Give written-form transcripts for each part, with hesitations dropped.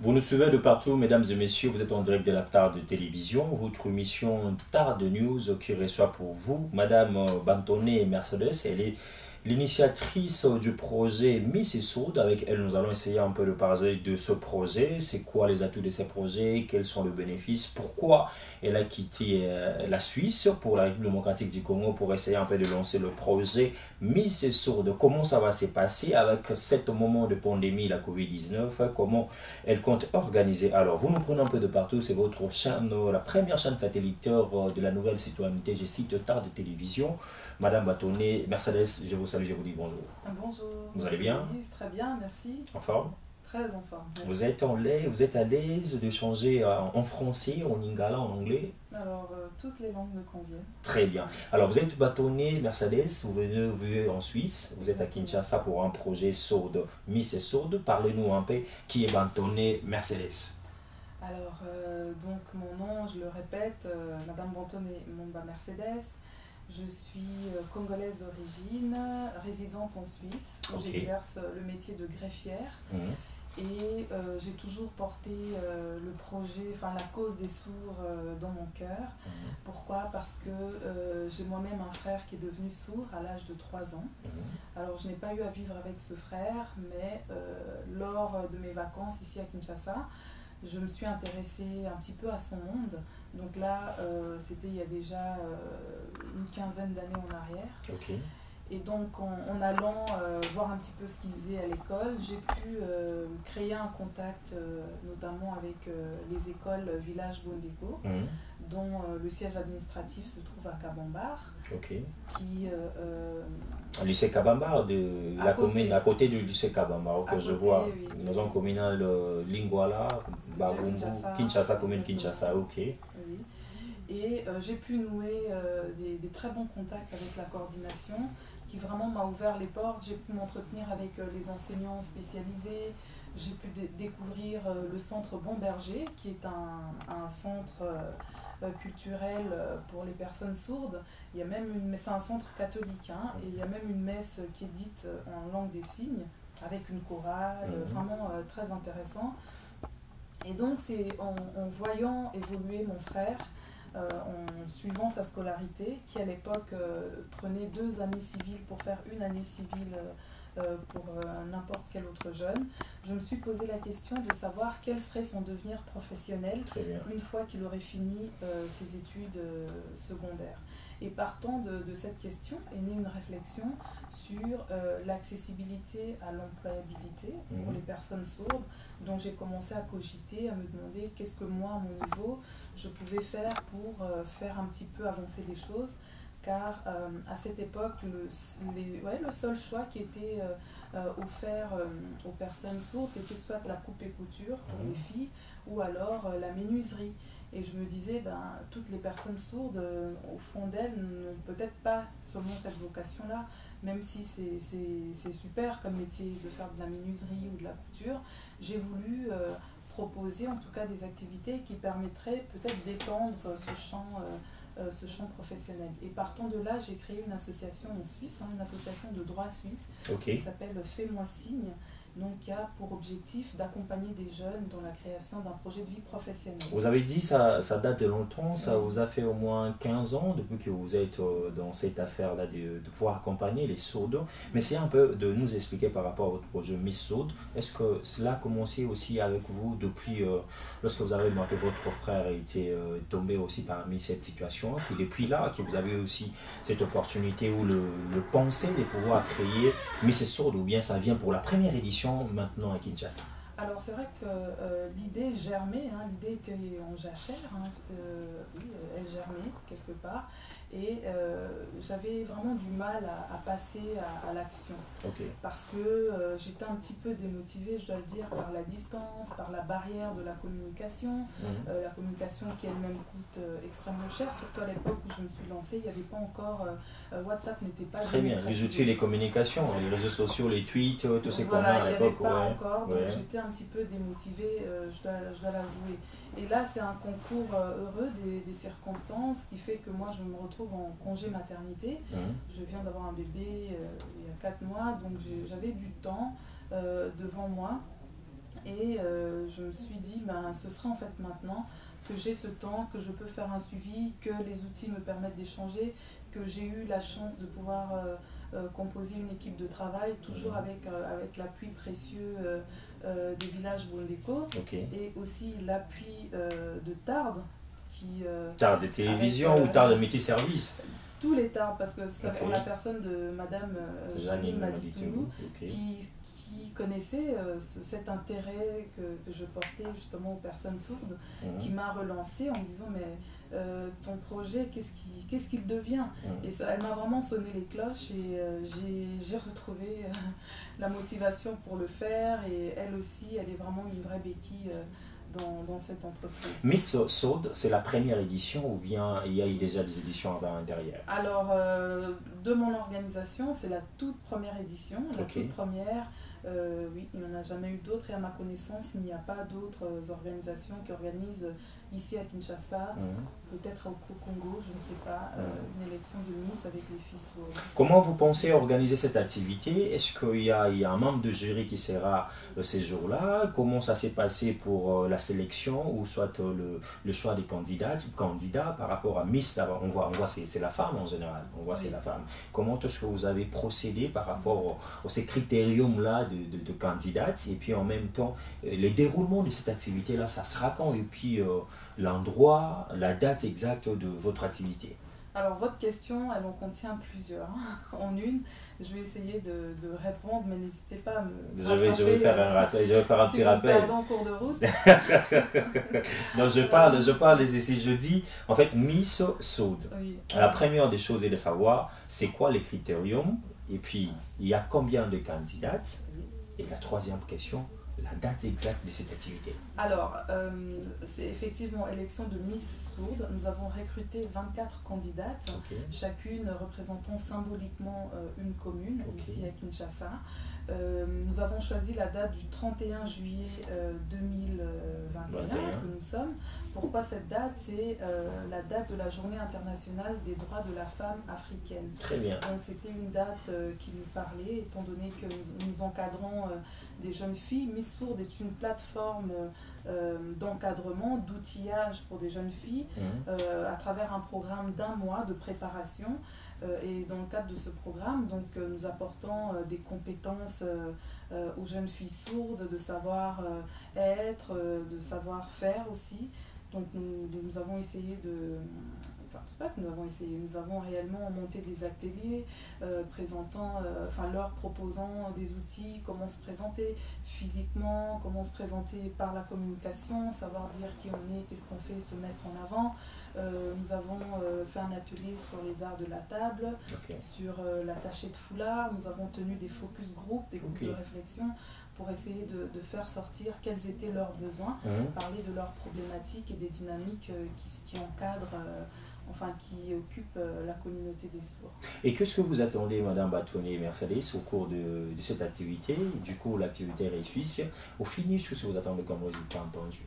Vous nous suivez de partout, mesdames et messieurs, vous êtes en direct de la Tard de Télévision, votre émission Tard de News qui reçoit pour vous Madame Bantoné Mercedes. Elle est l'initiatrice du projet Miss et Sourde. Avec elle, nous allons essayer un peu de parler de ce projet. C'est quoi les atouts de ce projet? Quels sont les bénéfices? Pourquoi elle a quitté la Suisse pour la République démocratique du Congo pour essayer un peu de lancer le projet Miss et Sourde? Comment ça va se passer avec cet moment de pandémie, la Covid-19? Comment elle compte organiser? Alors, vous nous prenez un peu de partout. C'est votre chaîne, la première chaîne satellitaire de la nouvelle citoyenneté. Je cite Tard de Télévision. Madame Bantoné Mercedes, je vous salue, je vous dis bonjour. Bonjour. Vous allez bien? Très bien, merci. En forme? Très en forme. Merci. Vous êtes à l'aise de changer en français, en lingala, en anglais? Alors, toutes les langues me conviennent. Très bien. Alors, vous êtes Bantoné Mercedes, vous vivez en Suisse, vous êtes à Kinshasa pour un projet sourde, Miss et Sourde. Parlez-nous un peu, qui est Bantoné Mercedes? Alors, donc mon nom, je le répète, Madame Bantoné Momba Mercedes. Je suis congolaise d'origine, résidente en Suisse, où j'exerce le métier de greffière. Et j'ai toujours porté le projet, enfin la cause des sourds dans mon cœur. Pourquoi? Parce que j'ai moi-même un frère qui est devenu sourd à l'âge de 3 ans. Alors je n'ai pas eu à vivre avec ce frère, mais lors de mes vacances ici à Kinshasa, je me suis intéressée un petit peu à son monde. Donc là, c'était il y a déjà une quinzaine d'années en arrière. Et donc, en allant voir un petit peu ce qu'il faisait à l'école, j'ai pu créer un contact, notamment avec les écoles Village Bondeko, dont le siège administratif se trouve à Kabambar. Au lycée Kabambar, la commune à côté du lycée Kabambar, que je vois, oui, maison communale Lingwala, Babumbu, Kinshasa, commune Kinshasa, Oui. Et j'ai pu nouer des très bons contacts avec la coordination qui vraiment m'a ouvert les portes. J'ai pu m'entretenir avec les enseignants spécialisés. J'ai pu découvrir le centre Bon Berger, qui est un centre culturel pour les personnes sourdes. Il y a même c'est un centre catholique, hein, et il y a même une messe qui est dite en langue des signes, avec une chorale, vraiment très intéressant. Et donc c'est en voyant évoluer mon frère, en suivant sa scolarité, qui à l'époque prenait 2 années civiles pour faire une année civile pour n'importe quel autre jeune, je me suis posé la question de savoir quel serait son devenir professionnel une fois qu'il aurait fini ses études secondaires. Et partant de cette question est née une réflexion sur l'accessibilité à l'employabilité pour les personnes sourdes. Donc j'ai commencé à cogiter, à me demander qu'est-ce que moi, à mon niveau, je pouvais faire pour faire un petit peu avancer les choses. Car à cette époque, le seul choix qui était offert aux personnes sourdes, c'était soit la coupe et couture pour les filles, ou alors la menuiserie. Et je me disais, toutes les personnes sourdes, au fond d'elles, n'ont peut-être pas seulement cette vocation-là, même si c'est super comme métier de faire de la menuiserie ou de la couture. J'ai voulu proposer en tout cas des activités qui permettraient peut-être d'étendre ce champ professionnel. Et partant de là, j'ai créé une association en Suisse, une association de droit suisse, qui s'appelle Fais-moi signe, donc qui a pour objectif d'accompagner des jeunes dans la création d'un projet de vie professionnelle. Vous avez dit ça date de longtemps, ça vous a fait au moins 15 ans depuis que vous êtes dans cette affaire-là de pouvoir accompagner les sourds. Mais c'est un peu de nous expliquer par rapport à votre projet Miss Sourde. Est-ce que cela a commencé aussi avec vous depuis, lorsque vous avez remarqué que votre frère était tombé aussi parmi cette situation? C'est depuis là que vous avez aussi cette opportunité ou le penser de pouvoir créer Miss Sourde, ou bien ça vient pour la première édition maintenant à Kinshasa? Alors c'est vrai que l'idée germait, l'idée était en jachère, oui, elle germait quelque part, et j'avais vraiment du mal à passer à l'action, parce que j'étais un petit peu démotivée, je dois le dire, par la distance, par la barrière de la communication qui elle-même coûte extrêmement cher, surtout à l'époque où je me suis lancée, il n'y avait pas encore, WhatsApp n'était pas très bien, les outils, les communications, les réseaux sociaux, les tweets, tous ces voilà, à l'époque. Il n'y avait pas encore, donc j'étais un petit peu démotivée, je dois l'avouer. Et là, c'est un concours heureux des circonstances qui fait que moi, je me retrouve en congé maternité. Je viens d'avoir un bébé il y a 4 mois, donc j'avais du temps devant moi. Et je me suis dit, ben, ce sera en fait maintenant que j'ai ce temps, que je peux faire un suivi, que les outils me permettent d'échanger, que j'ai eu la chance de pouvoir composer une équipe de travail, toujours avec l'appui précieux des villages Bondeko, et aussi l'appui de Tard. Tard de télévision ou Tard de métier service? Tous les Tards, parce que c'est la personne de Madame Janine Maditoulou qui connaissait cet intérêt que je portais justement aux personnes sourdes, qui m'a relancée en me disant mais ton projet, qu'est-ce qu'il devient? Et ça, elle m'a vraiment sonné les cloches et j'ai retrouvé la motivation pour le faire, et elle aussi, elle est vraiment une vraie béquille dans cette entreprise. Miss Sourde, c'est la première édition ou bien il y a eu déjà des éditions avant l'intérieur? Alors, de mon organisation, c'est la toute première édition, toute première. Oui, il n'y en a jamais eu d'autres, et à ma connaissance, il n'y a pas d'autres organisations qui organisent ici à Kinshasa, peut-être au Congo, je ne sais pas, une élection de Miss avec les filles sourdes. Comment vous pensez organiser cette activité? Est-ce qu'il y a un membre de jury qui sera ces jours-là? Comment ça s'est passé pour la sélection ou soit le choix des candidates ou candidats par rapport à Miss? On voit c'est la femme en général, on voit c'est la femme. Comment est-ce que vous avez procédé par rapport à ces critériums-là de candidates, et puis en même temps le déroulement de cette activité-là, ça sera quand, et puis l'endroit, la date exacte de votre activité? Alors, votre question, elle en contient plusieurs en une. Je vais essayer de répondre, mais n'hésitez pas à me je vais faire un petit rappel. En cours de route. Non, je parle, si je dis, en fait, Miss Sourde. Oui. La première des choses est de savoir, c'est quoi les critériums, et puis, il y a combien de candidates? Et la troisième question, la date exacte de cette activité. Alors, c'est effectivement élection de Miss Sourde. Nous avons recruté 24 candidates, chacune représentant symboliquement une commune, ici à Kinshasa. Nous avons choisi la date du 31 juillet 2021 que nous sommes. Pourquoi cette date? C'est la date de la Journée internationale des droits de la femme africaine. Très bien. Donc c'était une date qui nous parlait, étant donné que nous encadrons des jeunes filles. Miss Sourde est une plateforme d'encadrement, d'outillage pour des jeunes filles à travers un programme d'1 mois de préparation. Et dans le cadre de ce programme, donc, nous apportons des compétences aux jeunes filles sourdes, de savoir être, de savoir faire aussi. Donc nous avons essayé de... Enfin, c'est pas que nous avons essayé, nous avons réellement monté des ateliers leur proposant des outils, comment se présenter physiquement, comment se présenter par la communication, savoir dire qui on est, qu'est-ce qu'on fait, se mettre en avant. Nous avons fait un atelier sur les arts de la table, sur l'attaché de foulard. Nous avons tenu des focus group, des groupes de réflexion pour essayer de faire sortir quels étaient leurs besoins, parler de leurs problématiques et des dynamiques qui encadrent, qui occupent la communauté des sourds. Et qu'est-ce que vous attendez, Madame Batoné Mercedes, au cours de cette activité? Du coup, l'activité réussit. Au finish, qu'est-ce que vous attendez comme résultat entendu?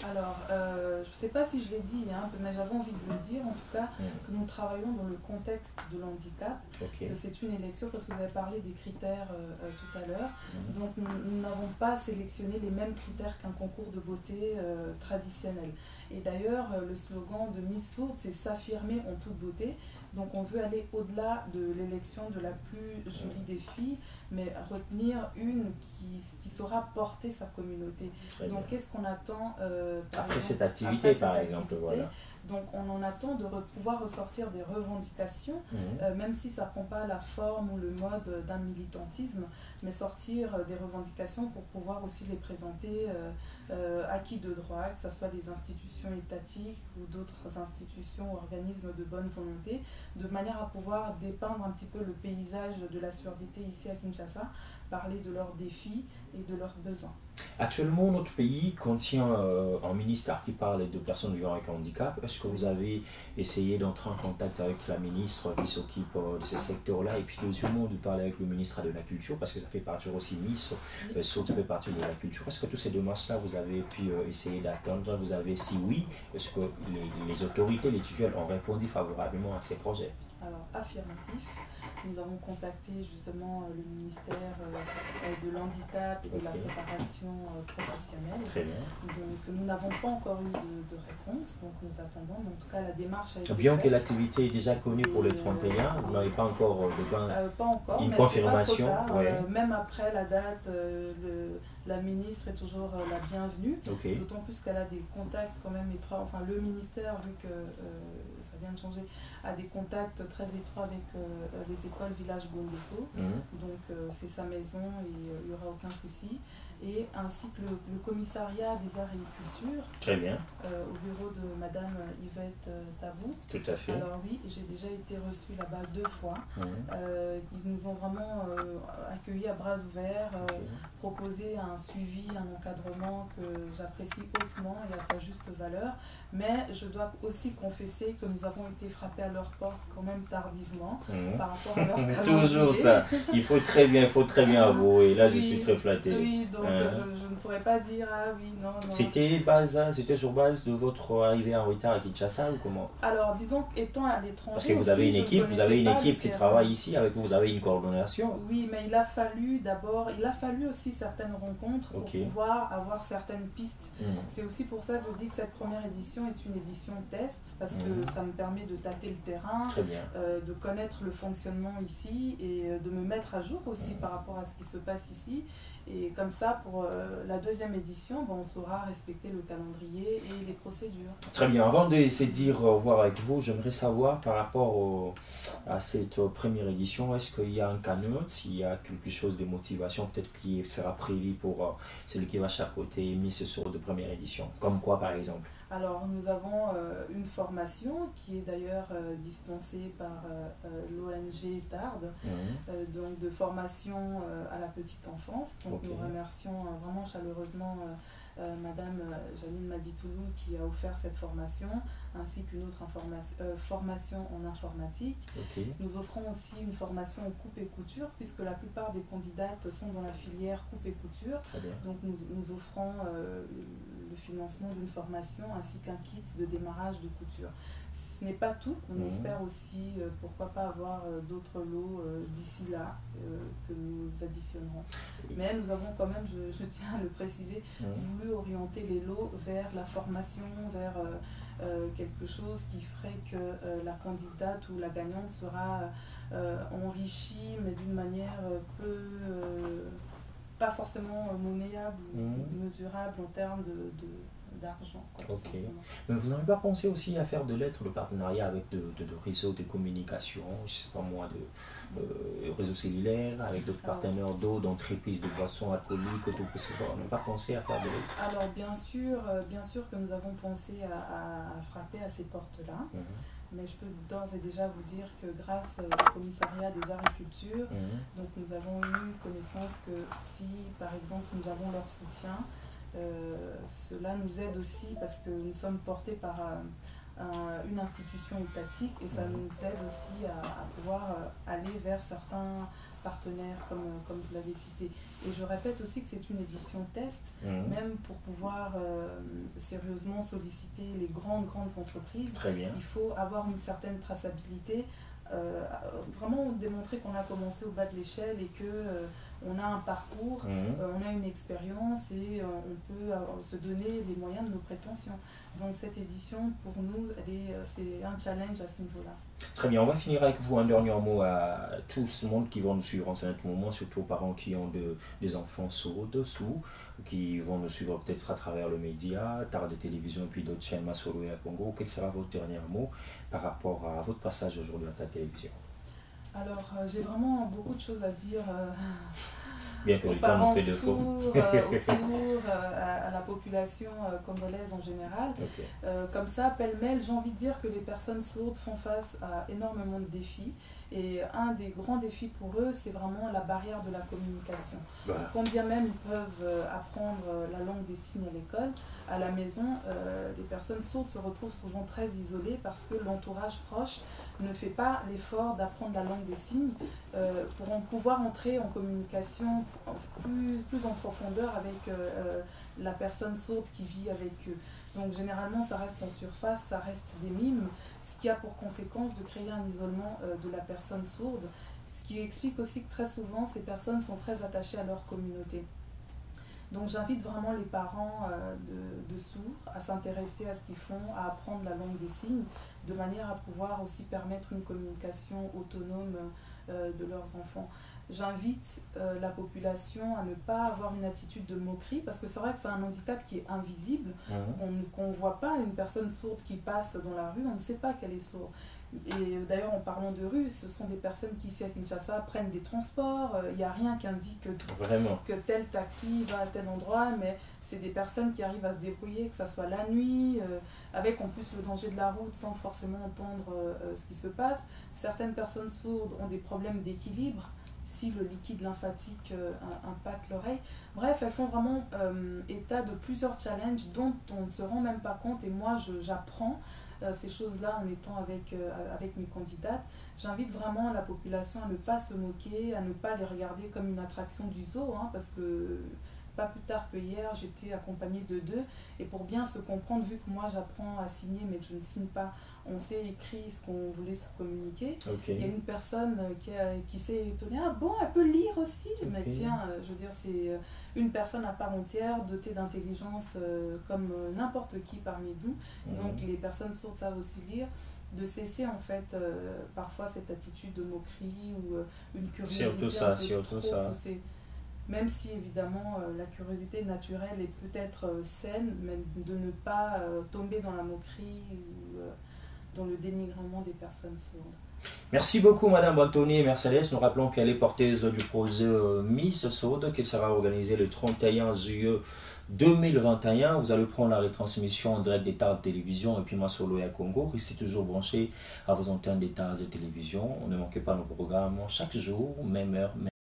Alors, je ne sais pas si je l'ai dit, mais j'avais envie de le dire, en tout cas, que nous travaillons dans le contexte de l'handicap, que c'est une élection, parce que vous avez parlé des critères tout à l'heure. Donc, nous n'avons pas sélectionné les mêmes critères qu'un concours de beauté traditionnel. Et d'ailleurs, le slogan de Miss Sourde, c'est s'affirmer en toute beauté. Donc, on veut aller au-delà de l'élection de la plus jolie des filles, mais retenir une qui saura porter sa communauté. Donc, qu'est-ce qu'on attend après cette activité, par exemple, voilà. Donc on en attend de pouvoir ressortir des revendications, même si ça ne prend pas la forme ou le mode d'un militantisme, mais sortir des revendications pour pouvoir aussi les présenter à qui de droit, que ce soit les institutions étatiques ou d'autres institutions ou organismes de bonne volonté, de manière à pouvoir dépeindre un petit peu le paysage de la surdité ici à Kinshasa, parler de leurs défis et de leurs besoins. Actuellement, notre pays contient un ministère qui parle de personnes vivant avec un handicap. Est-ce que vous avez essayé d'entrer en contact avec la ministre qui s'occupe de ce secteur-là, et puis deuxièmement de parler avec le ministre de la Culture, parce que ça fait partie aussi Miss, ça fait partie de la culture. Est-ce que tous ces démarches-là, vous avez pu essayer d'attendre? Vous avez, si oui, est-ce que les autorités, les titulaires ont répondu favorablement à ces projets? Alors, affirmatif. Nous avons contacté justement le ministère de l'handicap et de la préparation professionnelle. Très bien. Donc, nous n'avons pas encore eu de réponse, donc nous attendons. Mais en tout cas, la démarche a été Bien faite. que l'activité est déjà connue pour le 31, vous n'avez pas encore pas encore, une mais confirmation. c'est pas trop tard. Ouais. Même après la date, la ministre est toujours la bienvenue. Okay. D'autant plus qu'elle a des contacts quand même étroits. Enfin, le ministère, vu que ça vient de changer, a des contacts très étroits avec les écoles Village Bondeko. Donc, c'est sa maison et il n'y aura aucun souci. Et ainsi que le commissariat des arts et culture. Très bien. Au bureau de Madame Yvette Tabou. Tout à fait. Alors oui, j'ai déjà été reçue là-bas 2 fois. Ils nous ont vraiment accueillis à bras ouverts, proposé un suivi, un encadrement que j'apprécie hautement et à sa juste valeur. Mais je dois aussi confesser que nous avons été frappés à leur porte quand même tardivement par rapport à leur calendrier. Toujours ça. Il faut très bien avouer. Là, je suis très flatté. Oui, donc je ne pourrais pas dire ah oui, non. C'était sur base de votre arrivée en retard à Kinshasa ou comment? Alors, disons qu'étant à l'étranger. Parce que vous avez une équipe qui travaille ici avec vous, vous avez une coordination. Oui, mais il a fallu aussi certaines rencontres pour pouvoir avoir certaines pistes. C'est aussi pour ça que je dis que cette première édition est une édition test, parce que ça me permet de tâter le terrain, de connaître le fonctionnement ici et de me mettre à jour aussi par rapport à ce qui se passe ici. Et comme ça, pour la deuxième édition, on saura respecter le calendrier et les procédures. Très bien. Avant de se dire au revoir avec vous, j'aimerais savoir par rapport à cette première édition, est-ce qu'il y a un cagnotte, s'il y a quelque chose de motivation peut-être qui sera prévu pour celui qui va chapeauter Miss Sourde de première édition? Comme quoi par exemple? Alors, nous avons une formation qui est d'ailleurs dispensée par l'ONG Tarde, donc de formation à la petite enfance. Donc, nous remercions vraiment chaleureusement Madame Janine Maditoulou qui a offert cette formation, ainsi qu'une autre formation en informatique. Nous offrons aussi une formation en coupe et couture, puisque la plupart des candidates sont dans la filière coupe et couture. Donc, nous offrons le financement d'une formation ainsi qu'un kit de démarrage de couture. Ce n'est pas tout, on espère aussi, pourquoi pas avoir d'autres lots d'ici là que nous additionnerons. Mais nous avons quand même, je tiens à le préciser, voulu orienter les lots vers la formation, vers quelque chose qui ferait que la candidate ou la gagnante sera enrichie, mais d'une manière pas forcément monnayable ou mesurable en termes d'argent. Mais vous n'avez pas pensé aussi à faire de l'être le partenariat avec de réseaux de communication, je ne sais pas moi, de réseaux cellulaires, avec d'autres partenaires d'eau, d'entreprises de boissons alcooliques, tout ça. On n'a pas pensé à faire de l'être? Alors bien sûr que nous avons pensé à frapper à ces portes-là. Mais je peux d'ores et déjà vous dire que grâce au commissariat des arts et culture, donc nous avons eu connaissance que si par exemple nous avons leur soutien, cela nous aide aussi parce que nous sommes portés par une institution étatique et ça nous aide aussi à pouvoir aller vers certains partenaires comme vous l'avez cité. Et je répète aussi que c'est une édition test, même pour pouvoir sérieusement solliciter les grandes entreprises. Très bien. Il faut avoir une certaine traçabilité, vraiment démontrer qu'on a commencé au bas de l'échelle et que on a un parcours, on a une expérience et on peut se donner les moyens de nos prétentions. Donc cette édition, pour nous, c'est un challenge à ce niveau-là. Très bien, on va finir avec vous un dernier mot à tout ce monde qui vont nous suivre en ce moment, surtout aux parents qui ont des enfants sourds, qui vont nous suivre peut-être à travers le média, Tarde de télévision et puis d'autres chaînes Masolo et à Congo. Quel sera votre dernier mot par rapport à votre passage aujourd'hui à ta télévision? Alors, j'ai vraiment beaucoup de choses à dire bien que aux le temps parents nous fait sourds, aux sourds, à la population congolaise en général. Comme ça, pêle-mêle, j'ai envie de dire que les personnes sourdes font face à énormément de défis. Et un des grands défis pour eux, c'est vraiment la barrière de la communication. Voilà. Quand bien même ils peuvent apprendre la langue des signes à l'école, à la maison, les personnes sourdes se retrouvent souvent très isolées parce que l'entourage proche ne fait pas l'effort d'apprendre la langue des signes pour pouvoir entrer en communication relation plus en profondeur avec la personne sourde qui vit avec eux. Donc généralement ça reste en surface, ça reste des mimes, ce qui a pour conséquence de créer un isolement de la personne sourde, ce qui explique aussi que très souvent ces personnes sont très attachées à leur communauté. Donc j'invite vraiment les parents de sourds à s'intéresser à ce qu'ils font, à apprendre la langue des signes, de manière à pouvoir aussi permettre une communication autonome de leurs enfants. J'invite la population à ne pas avoir une attitude de moquerie, parce que c'est vrai que c'est un handicap qui est invisible, qu'on ne voit pas. Une personne sourde qui passe dans la rue, on ne sait pas qu'elle est sourde. Et d'ailleurs, en parlant de rue, ce sont des personnes qui, ici à Kinshasa, prennent des transports. Il n'y a rien qui indique que tel taxi va à tel endroit, mais c'est des personnes qui arrivent à se débrouiller, que ce soit la nuit, avec en plus le danger de la route, sans forcément entendre ce qui se passe. Certaines personnes sourdes ont des problèmes d'équilibre, si le liquide lymphatique impacte l'oreille. Bref, elles font vraiment état de plusieurs challenges dont on ne se rend même pas compte, et moi j'apprends ces choses-là en étant avec mes candidates. J'invite vraiment la population à ne pas se moquer, à ne pas les regarder comme une attraction du zoo, parce que pas plus tard que hier, j'étais accompagnée de deux, et pour bien se comprendre, vu que moi j'apprends à signer mais que je ne signe pas, on s'est écrit ce qu'on voulait se communiquer. Il y a une personne qui s'est étonnée, ah bon, elle peut lire aussi, mais tiens, je veux dire, c'est une personne à part entière, dotée d'intelligence comme n'importe qui parmi nous. Donc les personnes sourdes savent aussi lire. De cesser en fait parfois cette attitude de moquerie ou une curiosité trop poussée. Même si évidemment la curiosité naturelle est peut-être saine, mais de ne pas tomber dans la moquerie ou dans le dénigrement des personnes sourdes. Merci beaucoup Madame Bantoni et Mercedes. Nous rappelons qu'elle est porteuse du projet Miss Sourde qui sera organisé le 31 juillet 2021. Vous allez prendre la retransmission en direct des Tards de télévision et puis moi sur l'Oya Congo. Restez toujours branchés à vos antennes des Tards de télévision. Ne manquez pas nos programmes chaque jour, même heure, même